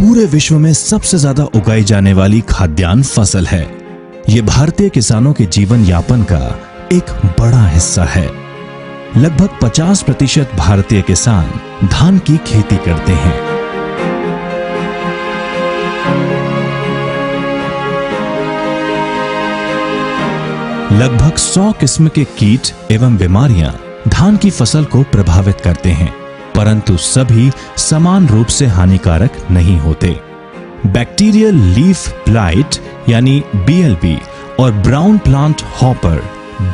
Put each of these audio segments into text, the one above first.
पूरे विश्व में सबसे ज्यादा उगाई जाने वाली खाद्यान्न फसल है। ये भारतीय किसानों के जीवन यापन का एक बड़ा हिस्सा है। लगभग 50% भारतीय किसान धान की खेती करते हैं। लगभग 100 किस्म के कीट एवं बीमारियां धान की फसल को प्रभावित करते हैं, परंतु सभी समान रूप से हानिकारक नहीं होते। बैक्टीरियल लीफ ब्लाइट यानी BLB और ब्राउन प्लांट हॉपर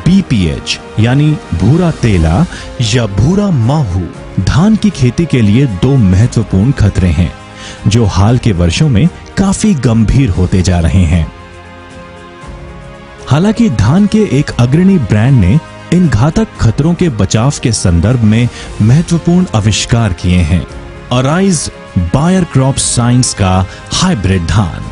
BPH यानी भूरा तेला या भूरा माहू धान की खेती के लिए दो महत्वपूर्ण खतरे हैं, जो हाल के वर्षों में काफी गंभीर होते जा रहे हैं। हालांकि धान के एक अग्रणी ब्रांड ने इन घातक खतरों के बचाव के संदर्भ में महत्वपूर्ण आविष्कार किए हैं। अराइज बायर क्रॉप साइंस का हाइब्रिड धान।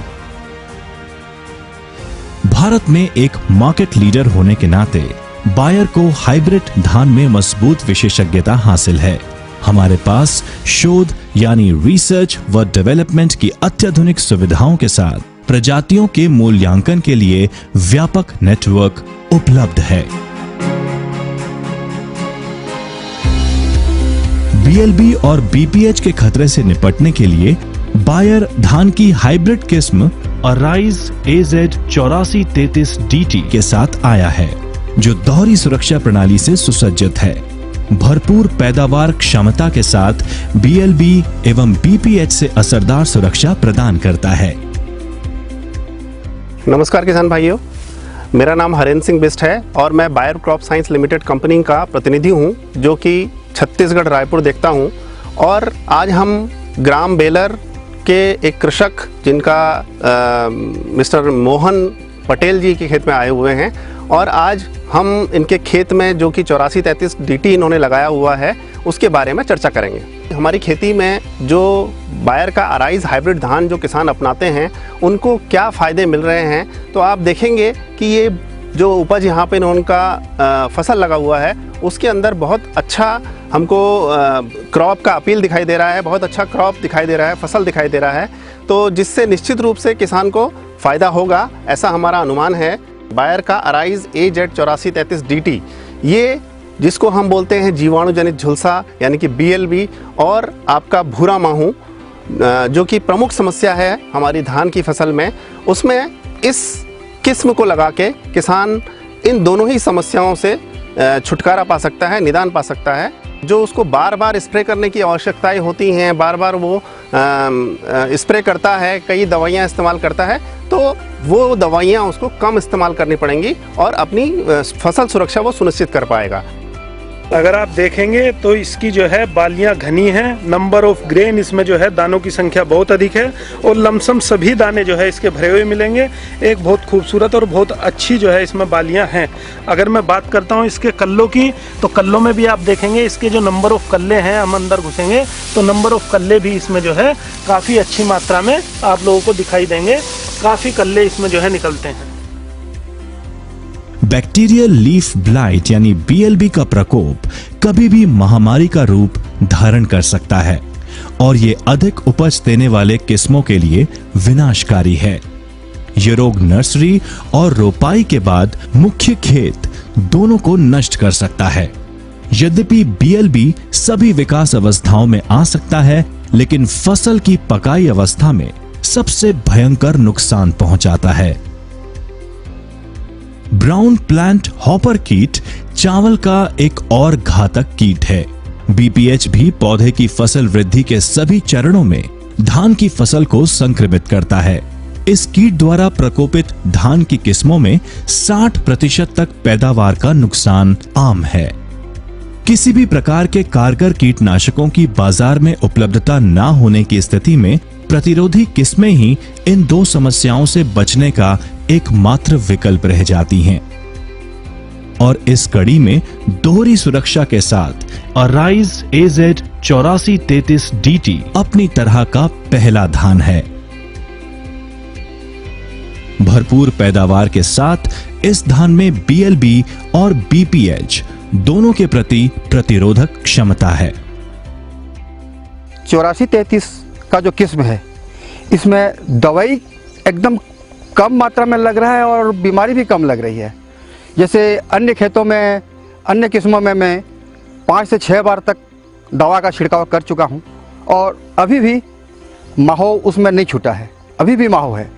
भारत में एक मार्केट लीडर होने के नाते बायर को हाइब्रिड धान में मजबूत विशेषज्ञता हासिल है। हमारे पास शोध यानी रिसर्च व डेवलपमेंट की अत्याधुनिक सुविधाओं के साथ प्रजातियों के मूल्यांकन के लिए व्यापक नेटवर्क उपलब्ध है। BLB और BPH के खतरे से निपटने के लिए बायर धान की हाइब्रिड किस्म अराइज AZ 8433DT के साथ आया है, जो दोहरी सुरक्षा प्रणाली से सुसज्जित है। भरपूर पैदावार क्षमता के साथ BLB एवं BPH से असरदार सुरक्षा प्रदान करता है। नमस्कार किसान भाइयों, मेरा नाम हरेंद्र सिंह बिष्ट है और मैं buyer crop science limited company का प्रतिनिधि हूं, जो कि छत्तीसगढ़ रायपुर देखता हूं। और आज हम ग्राम बेलर के एक कृषक जिनका मिस्टर मोहन पटेल जी के खेत में आए हुए हैं, और आज हम इनके खेत में जो कि 8433DT इन्होंने लगाया हुआ है उसके बारे में चर्चा करेंगे। हमारी खेती में जो बायर का अराइज हाइब्रिड धान जो किसान अपनाते हैं उनको क्या फ़ायदे मिल रहे हैं, तो आप देखेंगे कि ये जो उपज यहाँ पे उनका फसल लगा हुआ है उसके अंदर बहुत अच्छा हमको क्रॉप का अपील दिखाई दे रहा है, बहुत अच्छा क्रॉप दिखाई दे रहा है, फसल दिखाई दे रहा है, तो जिससे निश्चित रूप से किसान को फ़ायदा होगा, ऐसा हमारा अनुमान है। बायर का अराइज AZ 8433DT ये जिसको हम बोलते हैं जीवाणु जनित झुलसा यानी कि BLB, और आपका भूरा माहू जो कि प्रमुख समस्या है हमारी धान की फसल में, उसमें इस किस्म को लगा के किसान इन दोनों ही समस्याओं से छुटकारा पा सकता है, निदान पा सकता है। जो उसको बार बार स्प्रे करने की आवश्यकताएं होती हैं, बार बार वो स्प्रे करता है, कई दवाइयां इस्तेमाल करता है, तो वो दवाइयां उसको कम इस्तेमाल करनी पड़ेंगी और अपनी फसल सुरक्षा वो सुनिश्चित कर पाएगा। अगर आप देखेंगे तो इसकी जो है बालियां घनी हैं, नंबर ऑफ ग्रेन इसमें जो है दानों की संख्या बहुत अधिक है, और लमसम सभी दाने जो है इसके भरे हुए मिलेंगे। एक बहुत खूबसूरत और बहुत अच्छी जो है इसमें बालियां हैं। अगर मैं बात करता हूं इसके कल्लों की, तो कल्लों में भी आप देखेंगे इसके जो नंबर ऑफ कल्ले हैं, हम अंदर घुसेंगे तो नंबर ऑफ कल्ले भी इसमें जो है काफ़ी अच्छी मात्रा में आप लोगों को दिखाई देंगे। काफ़ी कल्ले इसमें जो है निकलते हैं। बैक्टीरियल लीफ ब्लाइट यानी BLB का प्रकोप कभी भी महामारी का रूप धारण कर सकता है, और ये अधिक उपज देने वाले किस्मों के लिए विनाशकारी है। ये रोग नर्सरी और रोपाई के बाद मुख्य खेत दोनों को नष्ट कर सकता है। यद्यपि BLB सभी विकास अवस्थाओं में आ सकता है, लेकिन फसल की पकाई अवस्था में सबसे भयंकर नुकसान पहुंचाता है। ब्राउन प्लांट हॉपर कीट चावल का एक और घातक कीट है। BPH भी पौधे की फसल वृद्धि के सभी चरणों में धान की फसल को संक्रमित करता है। इस कीट द्वारा प्रकोपित धान की किस्मों में 60% तक पैदावार का नुकसान आम है। किसी भी प्रकार के कारगर कीटनाशकों की बाजार में उपलब्धता न होने की स्थिति में प्रतिरोधी किस्में ही इन दो समस्याओं से बचने का एकमात्र विकल्प रह जाती हैं। और इस कड़ी में दोहरी सुरक्षा के साथ अराइज AZ 8433DT अपनी तरह का पहला धान है। भरपूर पैदावार के साथ इस धान में BLB और BPH दोनों के प्रति प्रतिरोधक क्षमता है। 8433 का जो किस्म है इसमें दवाई एकदम कम मात्रा में लग रहा है और बीमारी भी कम लग रही है। जैसे अन्य खेतों में, अन्य किस्मों में मैं 5 से 6 बार तक दवा का छिड़काव कर चुका हूँ और अभी भी माहो उसमें नहीं छूटा है, अभी भी माहो है।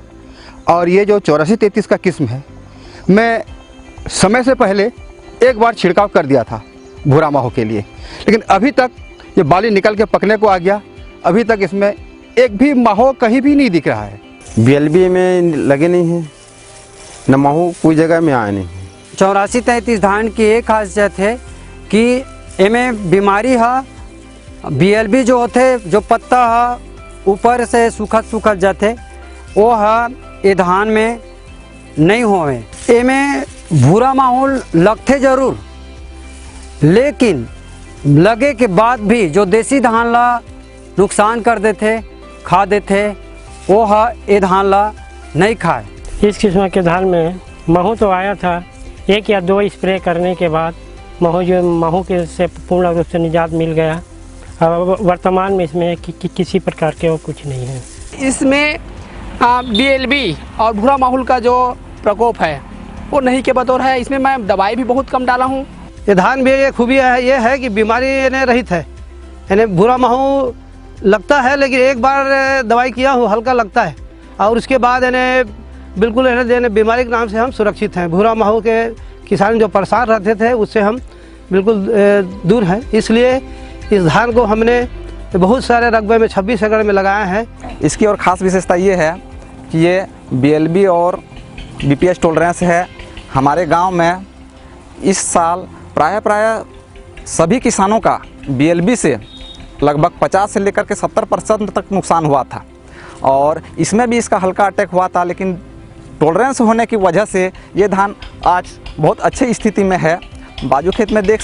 और ये जो 8433 का किस्म है, मैं समय से पहले एक बार छिड़काव कर दिया था भूरा माहो के लिए, लेकिन अभी तक ये बाली निकल के पकने को आ गया, अभी तक इसमें एक भी माहो कहीं भी नहीं दिख रहा है। BLB में लगे नहीं हैं, न माहो कोई जगह में आया नहीं। 8433 धान की एक खासियत है कि इमें बीमारी है, BLB जो होते जो पत्ता है ऊपर से सूखत जाते, वो है ये धान में नहीं होवे। इमें भूरा माहौल लगते जरूर, लेकिन लगे के बाद भी जो देसी धान ला नुकसान कर देते, खा देते, वो है ये धान ला नहीं खाए। इस किस्म के धान में महू तो आया था, 1 या 2 स्प्रे करने के बाद महू के से पूर्ण रूप से निजात मिल गया। अब वर्तमान में इसमें किसी प्रकार के वो कुछ नहीं है। इसमें BLB और भूरा माहौल का जो प्रकोप है वो नहीं के बतौर है। इसमें मैं दवाई भी बहुत कम डाला हूँ। ये धान भी ये खूबी है, ये है कि बीमारी रहित है, यानी भूरा माहू लगता है लेकिन एक बार दवाई किया हो हल्का लगता है और उसके बाद यानी बिल्कुल यानी बीमारी के नाम से हम सुरक्षित हैं। भूरा माहू के किसान जो परेशान रहते थे उससे हम बिल्कुल दूर हैं। इसलिए इस धान को हमने बहुत सारे रकबे में 26 एकड़ में लगाया है। इसकी और ख़ास विशेषता ये है कि ये BLB और BPH टॉलरेंस है। हमारे गांव में इस साल प्राय सभी किसानों का BLB से लगभग 50 से लेकर के 70% तक नुकसान हुआ था और इसमें भी इसका हल्का अटैक हुआ था, लेकिन टॉलरेंस होने की वजह से ये धान आज बहुत अच्छी स्थिति में है। बाजू खेत में देख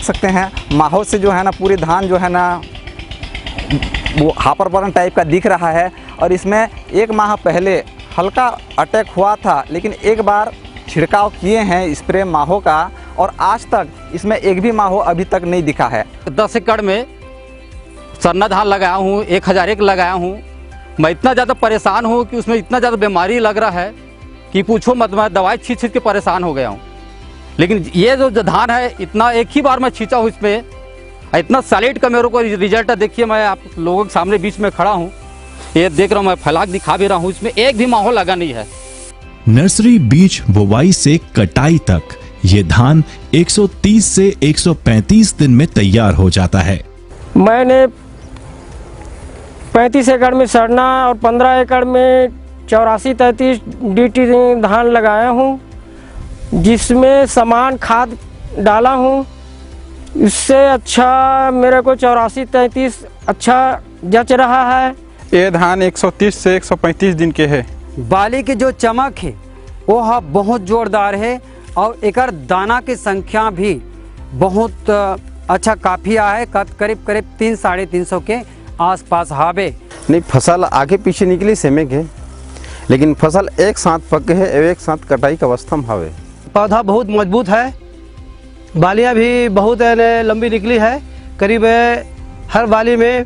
सकते हैं माहौल से जो है ना पूरी धान जो है ना वो हापर बर्न टाइप का दिख रहा है। और इसमें 1 माह पहले हल्का अटैक हुआ था, लेकिन एक बार छिड़काव किए हैं स्प्रे माहो का और आज तक इसमें एक भी माहो अभी तक नहीं दिखा है। 10 एकड़ में सरना धान लगाया हूँ, 1001 लगाया हूँ। मैं इतना ज़्यादा परेशान हूँ कि उसमें इतना ज़्यादा बीमारी लग रहा है कि पूछो मत, मैं दवाई छींच के परेशान हो गया हूँ। लेकिन ये जो धान है इतना एक ही बार मैं छींचा हूँ इसमें, इतना सॉलिड का मेरे को रिजल्ट है। देखिए मैं आप लोगों के सामने बीच में खड़ा हूँ, ये देख रहा हूँ, मैं फैलाक दिखा भी रहा हूँ, इसमें एक भी माहौल लगा नहीं है। नर्सरी बीज बुवाई से कटाई तक ये धान 130 से 135 दिन में तैयार हो जाता है। मैंने 35 एकड़ में सरना और 15 एकड़ में 8433 DT धान लगाया हूँ, जिसमें समान खाद डाला हूँ। इससे अच्छा मेरे को 8433 अच्छा जच रहा है। ये धान 130 से 135 दिन के है। बाली की जो चमक है वो बहुत जोरदार है और एकर दाना की संख्या भी बहुत अच्छा काफ़ी है, करीब 300-350 के आसपास हावे। नहीं, फसल आगे पीछे निकली सेमे के, लेकिन फसल एक साथ पक है, एक साथ कटाई का अवस्था में हावे। पौधा बहुत मजबूत है, बालियाँ भी बहुत लंबी निकली है, करीब हर बाली में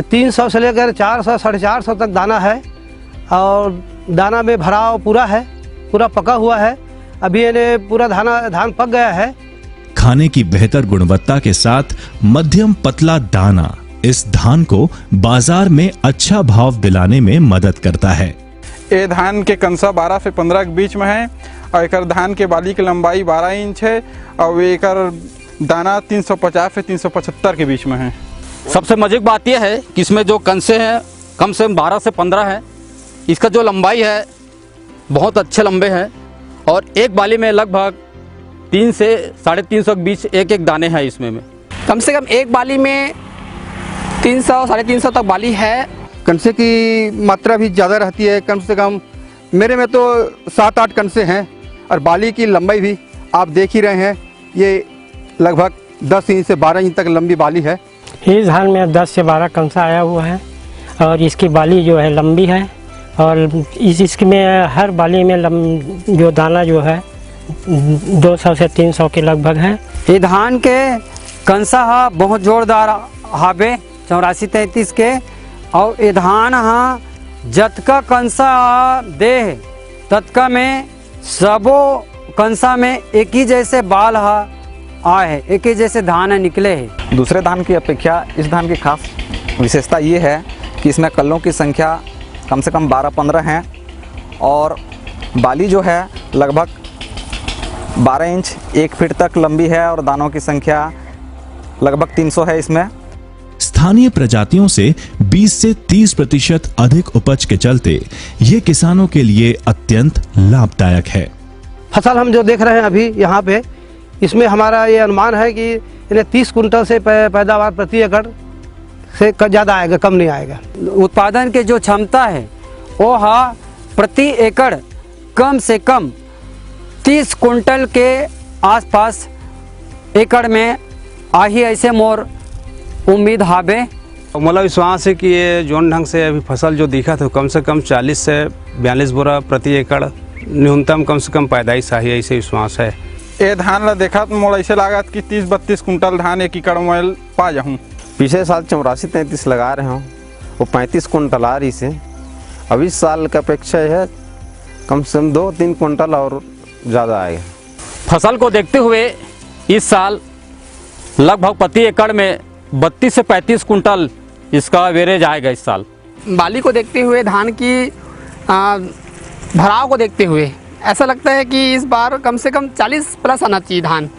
300 से लेकर 400-450 तक दाना है और दाना में भराव पूरा है, पूरा पका हुआ है। अभी पूरा धान पक गया है। खाने की बेहतर गुणवत्ता के साथ मध्यम पतला दाना इस धान को बाजार में अच्छा भाव दिलाने में मदद करता है। ये धान के कंसा 12 से 15 के बीच में है और एक धान के बाली की लंबाई 12 इंच है और एक दाना 350 से 375 के बीच में है। सबसे मजे की बात यह है कि इसमें जो कंसे हैं कम से कम 12 से 15 है। इसका जो लंबाई है बहुत अच्छे लंबे हैं और एक बाली में लगभग 3 से 350 के बीच एक दाने हैं इसमें में। कम से कम एक बाली में 300-350 तक बाली है। कनसे की मात्रा भी ज़्यादा रहती है, कम से कम मेरे में तो 7-8 कनसे हैं और बाली की लंबाई भी आप देख ही रहे हैं, ये लगभग 10 इंच से 12 इंच तक लंबी बाली है। इस धान में 10 से 12 कंसा आया हुआ है और इसकी बाली जो है लंबी है और इसमें हर बाली में जो दाना जो है 200 से 300 के लगभग है। ये धान के कंसा बहुत जोरदार हावे 84-33 के। और ये धान हाँ जतका कंसा देह ततका में सबो कंसा में एक ही जैसे बाल आए, एक ही जैसे धान निकले है। दूसरे धान की अपेक्षा इस धान की खास विशेषता ये है कि इसमें कल्लों की संख्या कम से कम 12-15 हैं और बाली जो है लगभग 12 इंच 1 फीट तक लंबी है और दानों की संख्या लगभग 300 है इसमें। स्थानीय प्रजातियों से 20 से 30% अधिक उपज के चलते ये किसानों के लिए अत्यंत लाभदायक है। फसल हम जो देख रहे हैं अभी यहाँ पे, इसमें हमारा ये अनुमान है कि इन्हें 30 कुंटल से पैदावार प्रति एकड़ से ज़्यादा आएगा, कम नहीं आएगा। उत्पादन के जो क्षमता है वो प्रति एकड़ कम से कम 30 कुंटल के आसपास एकड़ में आही, ऐसे मोर उम्मीद हावे। मोला विश्वास है कि ये जोन ढंग से अभी फसल जो दिखा था कम से कम 40 से 42 बोरा प्रति एकड़ न्यूनतम कम से कम पैदाइश आई, ऐसे विश्वास है। ये धान ला देखा तो मोला ऐसे लागत कि 30-32 कुंटल धान 1 एकड़ में पा जाऊँ। पिछले साल 84-33 लगा रहे हूँ, वो 35 कुंटल आ रही से। अब इस साल की अपेक्षा है कम से कम 2-3 कुंटल और ज़्यादा आएगा। फसल को देखते हुए इस साल लगभग प्रति एकड़ में 32 से 35 कुंटल इसका एवरेज आएगा इस साल। बाली को देखते हुए, धान की भराव को देखते हुए ऐसा लगता है कि इस बार कम से कम 40 प्लस आना चाहिए धान,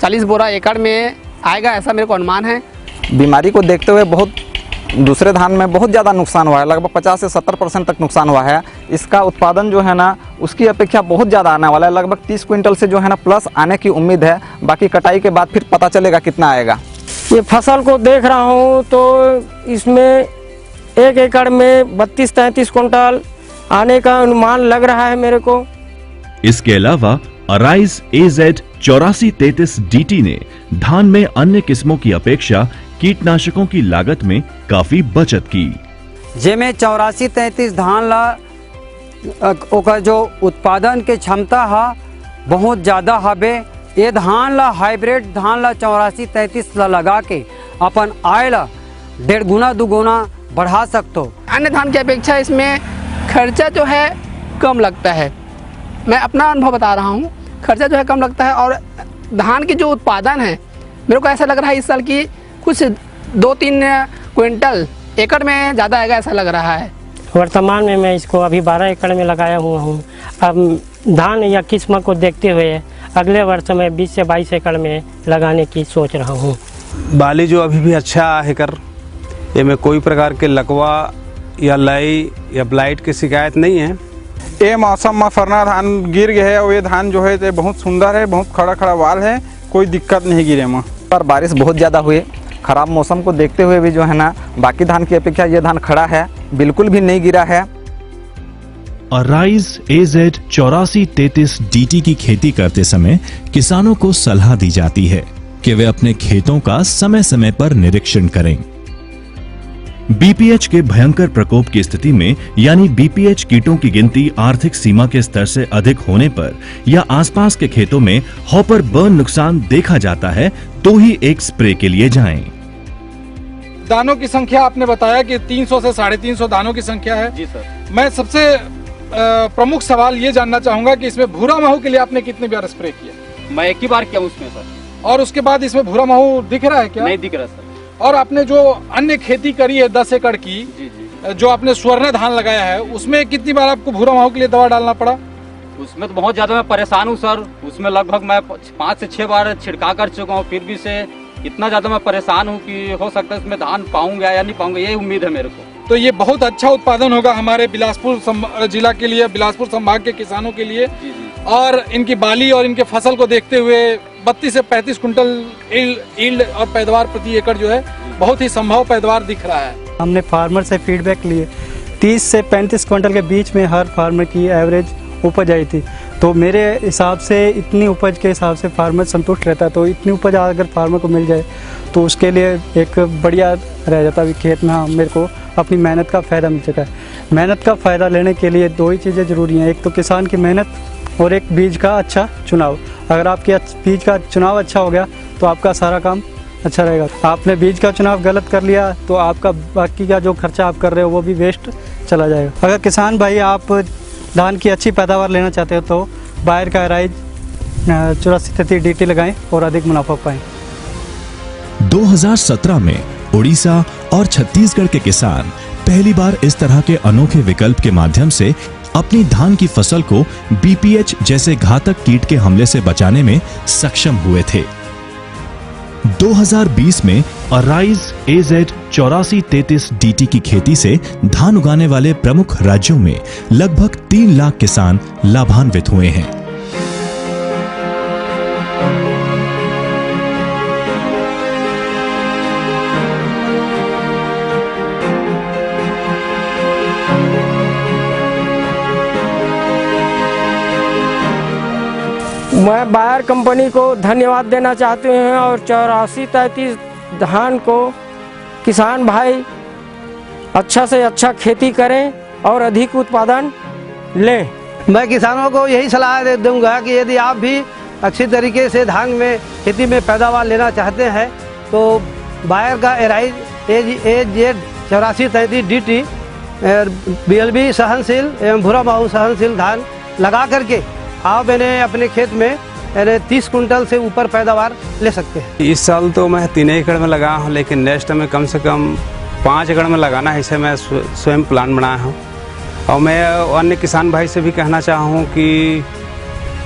40 बोरा एकड़ में आएगा, ऐसा मेरे को अनुमान है। बीमारी को देखते हुए दूसरे धान में बहुत ज़्यादा नुकसान हुआ है, लगभग 50 से 70% तक नुकसान हुआ है। इसका उत्पादन जो है ना उसकी अपेक्षा बहुत ज़्यादा आने वाला है, लगभग 30 क्विंटल से जो है ना प्लस आने की उम्मीद है। बाकी कटाई के बाद फिर पता चलेगा कितना आएगा। ये फसल को देख रहा हूँ तो इसमें 1 एकड़ में 32-33 कुंटल आने का अनुमान लग रहा है मेरे को। इसके अलावा अराइज AZ 84-33 DT ने धान में अन्य किस्मों की अपेक्षा कीटनाशकों की लागत में काफी बचत की। जेमे 84-33 धान ला ओकर जो उत्पादन के क्षमता बहुत ज़्यादा हवे। ये धान ला हाइब्रिड धान ला 84-33 ला लगा के अपन आय ला 1.5 गुना 2 गुना बढ़ा सकते। अन्य धान की अपेक्षा इसमें खर्चा जो है कम लगता है, मैं अपना अनुभव बता रहा हूँ। खर्चा जो है कम लगता है और धान की जो उत्पादन है मेरे को ऐसा लग रहा है इस साल की कुछ 2-3 क्विंटल एकड़ में ज़्यादा आएगा, ऐसा लग रहा है। वर्तमान में मैं इसको अभी 12 एकड़ में लगाया हुआ हूँ। अब धान या किस्म को देखते हुए अगले वर्ष में 20 से 22 एकड़ में लगाने की सोच रहा हूँ। बाली जो अभी भी अच्छा है कर, ये में कोई प्रकार के लकवा या लई या ब्लाइट की शिकायत नहीं है। ये मौसम में फरना धान गिर गया है और ये धान जो है बहुत सुंदर है, बहुत खड़ा खड़ा वाल है, कोई दिक्कत नहीं गिरे में। पर बारिश बहुत ज़्यादा हुई, खराब मौसम को देखते हुए भी जो है ना बाकी धान की अपेक्षा ये धान खड़ा है, बिल्कुल भी नहीं गिरा है। अराइज AZ 84-33 DT की खेती करते समय किसानों को सलाह दी जाती है कि वे अपने खेतों का समय समय पर निरीक्षण करें। BPH के भयंकर प्रकोप की स्थिति में यानी BPH कीटों की गिनती आर्थिक सीमा के स्तर से अधिक होने पर या आसपास के खेतों में हॉपर बर्न नुकसान देखा जाता है तो ही एक स्प्रे के लिए जाएं। दानों की संख्या आपने बताया कि 300 से 350 दानों की संख्या है। जी सर। मैं सबसे प्रमुख सवाल ये जानना चाहूंगा कि इसमें भूरा माहू के लिए आपने कितने बार स्प्रे किया? मैं 1 ही बार किया उसमें सर। और उसके बाद इसमें भूरा माहू दिख रहा है क्या? नहीं दिख रहा सर। और आपने जो अन्य खेती करी है 10 एकड़ की, जी जी, जो आपने स्वर्ण धान लगाया है, उसमें कितनी बार आपको भूरा माहू के लिए दवा डालना पड़ा? उसमें तो बहुत ज़्यादा मैं परेशान हूँ सर। उसमें लगभग मैं 5 से 6 बार छिड़काव कर चुका हूँ, फिर भी से इतना ज़्यादा मैं परेशान हूँ कि हो सकता है इसमें धान पाऊंगा या नहीं पाऊंगा, ये उम्मीद है मेरे को। तो ये बहुत अच्छा उत्पादन होगा हमारे बिलासपुर जिला के लिए, बिलासपुर संभाग के किसानों के लिए। जी जी। और इनकी बाली और इनके फसल को देखते हुए 32 से 35 कुंटल ईल्ड और पैदावार प्रति एकड़ जो है बहुत ही संभव पैदावार दिख रहा है। हमने फार्मर से फीडबैक लिए, 30 से 35 क्विंटल के बीच में हर फार्मर की एवरेज उपज आई थी। तो मेरे हिसाब से इतनी उपज के हिसाब से फार्मर संतुष्ट रहता है। तो इतनी उपज अगर फार्मर को मिल जाए तो उसके लिए एक बढ़िया रह जाता है खेत में। हाँ, मेरे को अपनी मेहनत का फ़ायदा मिल चुका है। मेहनत का फ़ायदा लेने के लिए 2 ही चीज़ें ज़रूरी हैं, एक तो किसान की मेहनत और एक बीज का अच्छा चुनाव। अगर आपके बीज का चुनाव अच्छा हो गया तो आपका सारा काम अच्छा रहेगा। आपने बीज का चुनाव गलत कर लिया तो आपका बाकी का जो खर्चा आप कर रहे हो वो भी वेस्ट चला जाएगा। अगर किसान भाई आप धान की अच्छी पैदावार लेना चाहते हो तो बायर का एराइज 8433 DT लगाएं और अधिक मुनाफा पाएं। 2017 में उड़ीसा और छत्तीसगढ़ के किसान पहली बार इस तरह के अनोखे विकल्प के माध्यम से अपनी धान की फसल को BPH जैसे घातक कीट के हमले से बचाने में सक्षम हुए थे। 2020 में अराइज AZ 8433 DT की खेती से धान उगाने वाले प्रमुख राज्यों में लगभग 3 लाख किसान लाभान्वित हुए हैं। मैं बायर कंपनी को धन्यवाद देना चाहते हैं और 8433 धान को किसान भाई अच्छा से अच्छा खेती करें और अधिक उत्पादन लें। मैं किसानों को यही सलाह दूंगा कि यदि आप भी अच्छी तरीके से धान में खेती में पैदावार लेना चाहते हैं तो बायर का एराइज AZ 8433 DT BLB सहनशील एवं भूरा माहू सहनशील धान लगा करके आप इन्हें अपने खेत में 30 कुंटल से ऊपर पैदावार ले सकते हैं। इस साल तो मैं 3 एकड़ में लगाया हूँ, लेकिन नेक्स्ट में कम से कम 5 एकड़ में लगाना है, इसे मैं स्वयं प्लान बनाया हूँ। और मैं अन्य किसान भाई से भी कहना चाहूँ हूँ कि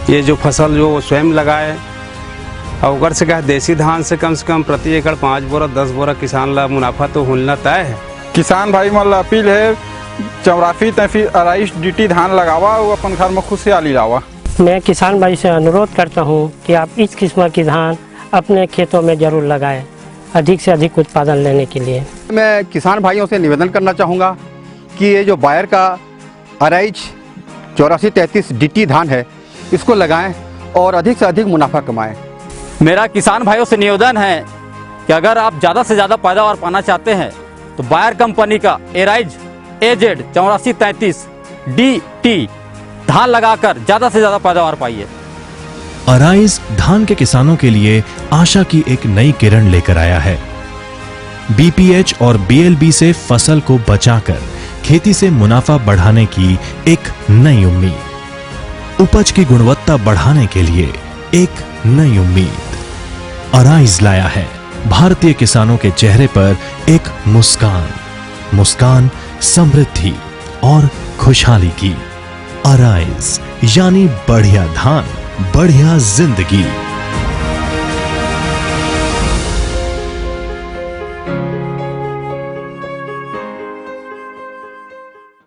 ये जो फसल जो स्वयं लगाए और अगर से कहा देसी धान से कम प्रति एकड़ 5 बोरा 10 बोरा किसान ला मुनाफा तो होना तय है। किसान भाई मन ला अपील है 8433 DT धान लगावा और अपन घर में खुशहाली लावा। मैं किसान भाई से अनुरोध करता हूं कि आप इस किस्म की धान अपने खेतों में जरूर लगाएं अधिक से अधिक उत्पादन लेने के लिए। मैं किसान भाइयों से निवेदन करना चाहूँगा कि ये जो बायर का अराइज 8433 DT धान है इसको लगाएं और अधिक से अधिक मुनाफा कमाएं। मेरा किसान भाइयों से निवेदन है कि अगर आप ज़्यादा से ज़्यादा पैदावार पाना चाहते हैं तो बायर कंपनी का एराइज AZ 8433 DT धान लगाकर ज़्यादा से ज़्यादा पैदावार पाइए। अराइज धान के किसानों के लिए आशा की एक नई किरण लेकर आया है। BPH और BLB से फसल को बचाकर खेती से मुनाफा बढ़ाने की एक नई उम्मीद, उपज की गुणवत्ता बढ़ाने के लिए एक नई उम्मीद अराइज लाया है भारतीय किसानों के चेहरे पर एक मुस्कान समृद्धि और खुशहाली की। अराइज यानी बढ़िया धान, बढ़िया जिंदगी।